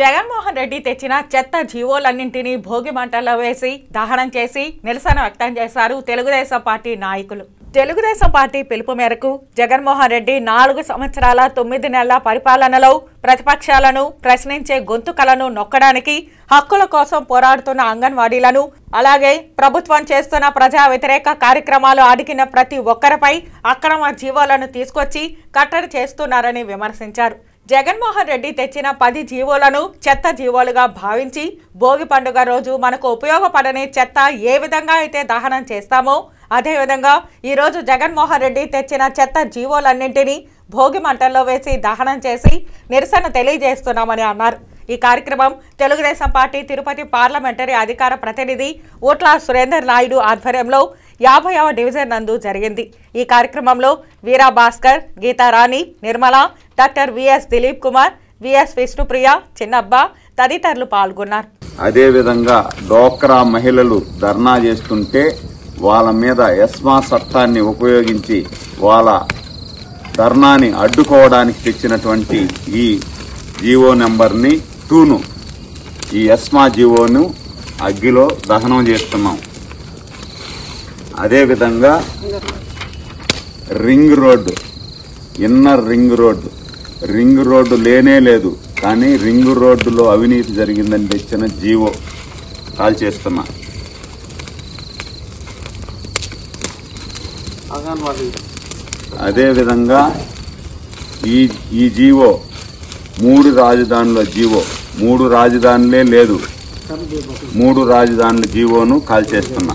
జగన్మోహన్ రెడ్డి తెచ్చిన చెత్త జీవోలన్నింటినీ భోగి మంటల్లో వేసి దహనం చేసి నిరసన వ్యక్తం చేశారు తెలుగుదేశం పార్టీ నాయకులు. తెలుగుదేశం పార్టీ పిలుపు మేరకు జగన్మోహన్ రెడ్డి 4 సంవత్సరాల 9 నెలల పరిపాలనలో ప్రతిపక్షాలను ప్రశ్నించే గొంతుకలను నొక్కడానికి హక్కుల కోసం పోరాడుతున్న అంగన్వాడీలను అలాగే ప్రభుత్వం చేస్తున్న ప్రజా వ్యతిరేక కార్యక్రమాలు అడిగిన ప్రతి ఒక్కరిపై అక్రమ జీవోలను తీసుకొచ్చి కట్టడి చేస్తున్నారని విమర్శించారు. జగన్మోహన్ రెడ్డి తెచ్చిన 10 జీవోలను చెత్త జీవోలుగా భావించి భోగి పండుగ రోజు మనకు ఉపయోగపడని చెత్త ఏ విధంగా అయితే దహనం చేస్తామో అదేవిధంగా ఈరోజు జగన్మోహన్ రెడ్డి తెచ్చిన చెత్త జీవోలన్నింటినీ భోగి మంటల్లో వేసి దహనం చేసి నిరసన తెలియజేస్తున్నామని అన్నారు. ఈ కార్యక్రమం తెలుగుదేశం పార్టీ తిరుపతి పార్లమెంటరీ అధికార ప్రతినిధి ఊట్ల సురేందర్ నాయుడు ఆధ్వర్యంలో 50వ డివిజన్ నందు జరిగింది. ఈ కార్యక్రమంలో Veera Bhaskar, Geetharani, Nirmala, doctor VS Dilip Kumar, VS Vishnupriya, Chinnabba తదితరులు పాల్గొన్నారు. అదేవిధంగా డోక్రా మహిళలు ధర్నా చేస్తుంటే వాళ్ళ మీద ఎస్మా చట్టాన్ని ఉపయోగించి వాళ్ళ ధర్నాని అడ్డుకోవడానికి తెచ్చినటువంటి ఈ జీవో నెంబర్ని 2ను ఈ ఎస్మా జీవోను అగ్గిలో దహనం చేస్తున్నాం. అదేవిధంగా ring road, inner ring road లేనే లేదు, కానీ రింగ్ రోడ్డులో అవినీతి జరిగిందని తెచ్చిన జీవో కాల్ చేస్తున్నా. అదేవిధంగా ఈ జీవో 3 రాజధానుల జీవో, 3 రాజధానులే లేదు, 3 రాజధానుల జీవోను కాల్ చేస్తున్నా.